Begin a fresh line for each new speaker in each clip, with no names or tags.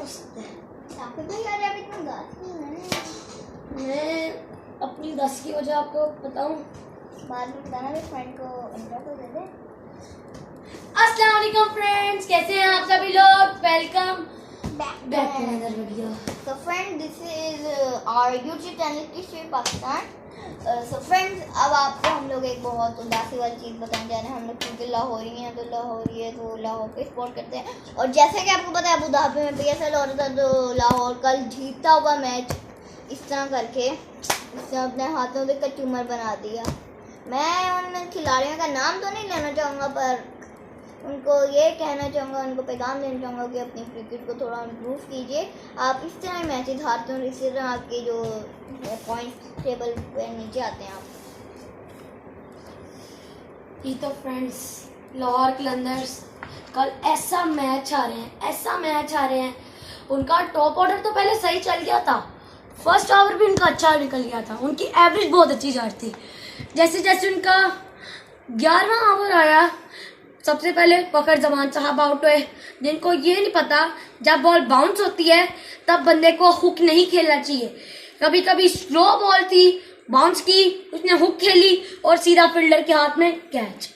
सकता है।
मैं अपनी 10 की वजह आपको बताऊं,
बाद में बताना, मेरे फ्रेंड को इंट्रो तो दे दे।
अस्सलाम वालेकुम फ्रेंड्स, कैसे हैं आप सभी लोग। Welcome back to another video.
So friend, this is our YouTube channel Kish Pakistan. So friends, अब आपको हम लोग एक बहुत उदासी वाली चीज़ बताने जा रहे हैं। हम लोग क्योंकि लाहौरी हैं तो लाहौरी है तो लाहौर पे सपोर्ट करते हैं। और जैसे कि आपको पता है अबू धाबी में PSL हो रहा था, तो लाहौर कल जीता हुआ मैच इस तरह करके इसने अपने हाथों से कचूमर बना दिया। मैं उन खिलाड़ियों का नाम तो नहीं लेना चाहूँगा, पर उनको ये कहना चाहूँगा, उनको पैगाम देना चाहूँगा कि अपनी क्रिकेट को थोड़ा इम्प्रूव कीजिए। आप इस तरह मैचेस हारते हैं और इसी तरह आपके जो पॉइंट टेबल पे नीचे आते हैं आप।
ये तो फ्रेंड्स लाहौर कलंदर्स कल ऐसा मैच आ रहे हैं। उनका टॉप ऑर्डर तो पहले सही चल गया था, फर्स्ट ओवर भी उनका अच्छा निकल गया था, उनकी एवरेज बहुत अच्छी जा रही थी। जैसे जैसे उनका 11वां ओवर आया, सबसे पहले फखर जमान साहब आउट हुए, जिनको ये नहीं पता जब बॉल बाउंस होती है तब बंदे को हुक नहीं खेलना चाहिए। कभी कभी स्लो बॉल थी, बाउंस की, उसने हुक खेली और सीधा फील्डर के हाथ में कैच।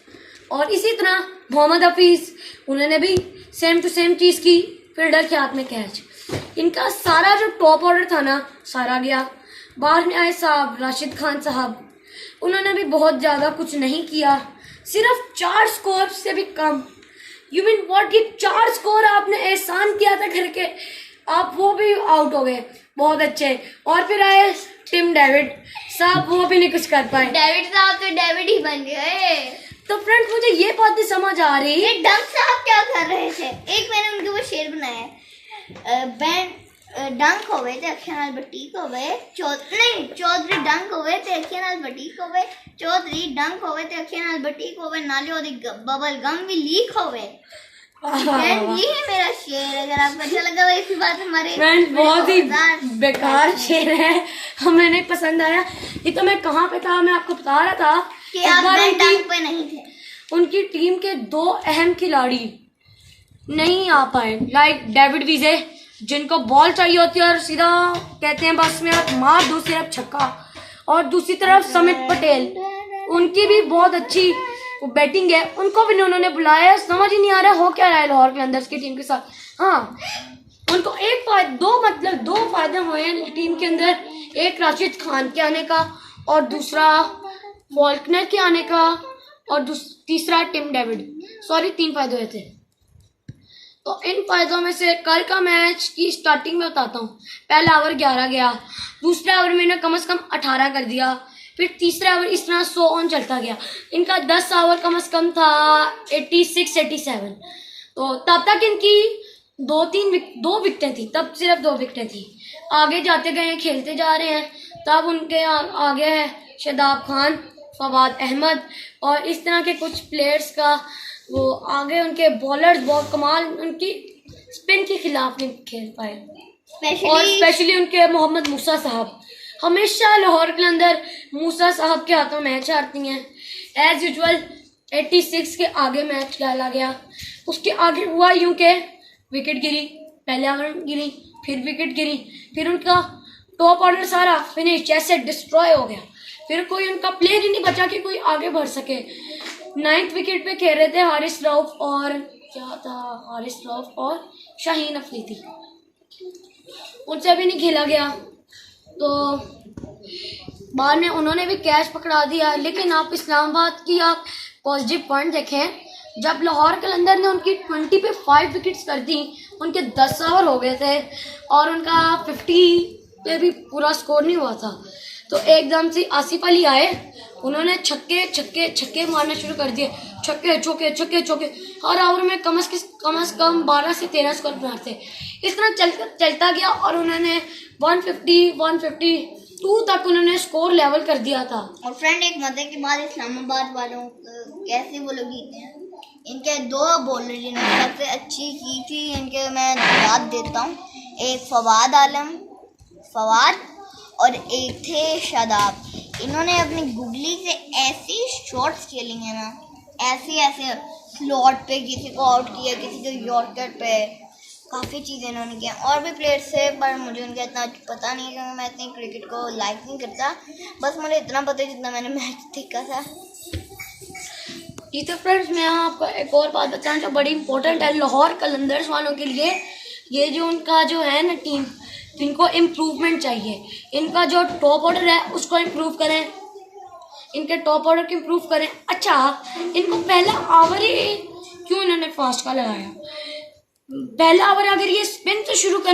और इसी तरह मोहम्मद हफीज, उन्होंने भी सेम टू सेम चीज़ की, फील्डर के हाथ में कैच। इनका सारा जो टॉप ऑर्डर था ना, सारा गया। बाहर में आए साहब राशिद खान साहब, उन्होंने भी बहुत ज़्यादा कुछ नहीं किया, सिर्फ 4 स्कोर से भी कम। यू मीन व्हाट, ये 4 स्कोर आपने एहसान किया था करके, आप वो भी आउट हो गए, बहुत अच्छे। और फिर आए टिम डेविड साहब, वो भी नहीं कुछ कर पाए।
डेविड साहब तो डेविड ही बन गए।
तो फ्रेंड्स मुझे ये बात नहीं समझ आ रही,
ये डंक साहब क्या कर रहे थे। एक मैंने उनके ऊपर शेर बनाया है, डंक होवे ते अखियां नाल बटीक होवे, चौधरी डंक होवे ते अखियां नाल बटीक होवे, चौधरी डंक होवे ते अखियां नाल बटीक होवे, नाले ओदी बबल गम भी लीक होवे। ये है मेरा शेर। अगर आपको अच्छा लगा तो इसी बात हमारे
फ्रेंड बहुत ही बेकार शेर है, हमें नहीं पसंद आया। ये तो मैं कहाँ पे था, मैं आपको बता रहा था
कि आप डंक पे नहीं थे।
उनकी टीम के 2 अहम खिलाड़ी नहीं आ पाए, लाइक डेविड विजे, जिनको बॉल चाहिए होती है और सीधा कहते हैं बस में आप मार दो सिर्फ छक्का। और दूसरी तरफ समित पटेल, उनकी भी बहुत अच्छी बैटिंग है, उनको भी उन्होंने बुलाया। समझ ही नहीं आ रहा हो क्या रहा है लाहौर कलंदर्स की टीम के साथ। हाँ, उनको दो फायदे हुए हैं टीम के अंदर, एक राशिद खान के आने का और दूसरा फॉल्कनर के आने का और तीसरा टिम डेविड। 3 फायदे हुए थे। तो इन फायदों में से कल का मैच की स्टार्टिंग में बताता हूँ। पहला ओवर 11 गया, दूसरा ओवर मैंने कम से कम 18 कर दिया, फिर तीसरा ओवर इस तरह 100 ऑन चलता गया। इनका 10 ओवर कम से कम था 86-87। तो तब तक इनकी 2 विकेटें थी, तब सिर्फ 2 विकेटें थी। आगे जाते गए, खेलते जा रहे हैं, तब उनके आगे है शादाब खान, फवाद अहमद और इस तरह के कुछ प्लेयर्स का वो आगे। उनके बॉलर्स बहुत कमाल, उनकी स्पिन के खिलाफ नहीं खेल पाए। और स्पेशली उनके मोहम्मद मूसा साहब, हमेशा लाहौर के अंदर मूसा साहब के हाथों मैच हारती हैं। एज यूजुअल 86 के आगे मैच डाला गया, उसके आगे हुआ यूं के विकेट गिरी, पहले ओवर गिरी, फिर विकेट गिरी, फिर उनका टॉप ऑर्डर सारा फिनिश जैसे डिस्ट्रॉय हो गया। फिर कोई उनका प्लेयर ही नहीं बचा कि कोई आगे बढ़ सके। 9th विकेट पे खेल रहे थे हारिस रऊफ और शाहीन अफरीदी, उनसे भी नहीं खेला गया। तो बाद में उन्होंने भी कैच पकड़ा दिया। लेकिन आप इस्लामाबाद की आप पॉजिटिव पॉइंट देखें, जब लाहौर कलंदर ने उनकी 20 पे 5 विकेट्स कर दी, उनके 10 ओवर हो गए थे और उनका 50 पे भी पूरा स्कोर नहीं हुआ था। तो एकदम से आसिफ अली आए, उन्होंने छक्के मारना शुरू कर दिए, छक्के चौके हर ओवर में कम से कम 12 से 13 स्कोर बनाते। इस तरह चलता गया और उन्होंने 152 तक उन्होंने स्कोर लेवल कर दिया था।
और फ्रेंड, एक मजे की बात, इस्लामाबाद वालों कैसे वो लोग जीते हैं। इनके 2 बॉलर जिन्होंने सबसे अच्छी की थी, इनके मैं याद देता हूँ। एक फवाद और एक थे शादाब। इन्होंने अपनी गुगली से ऐसी शॉट्स खेली हैं ना, ऐसे स्लॉट पे किसी को आउट किया, किसी को यॉर्कर पे, काफ़ी चीज़ें इन्होंने किया। और भी प्लेयर्स थे पर मुझे उनका इतना पता नहीं है क्योंकि मैं इतनी क्रिकेट को लाइक नहीं करता। बस मुझे इतना पता है जितना मैंने मैच देखा था।
जी तो फ्रेंड्स, मैं आपको एक और बात बताना जो बड़ी इंपॉर्टेंट है लाहौर कलंदर्स वालों के लिए। ये जो उनका जो है ना टीम, इनको इम्प्रूवमेंट चाहिए। इनका जो टॉप ऑर्डर है उसको इम्प्रूव करें, इनके टॉप ऑर्डर को इम्प्रूव करें। अच्छा, इनको पहला ओवर ही क्यों इन्होंने फास्ट का लगाया? पहला ओवर अगर ये स्पिन से शुरू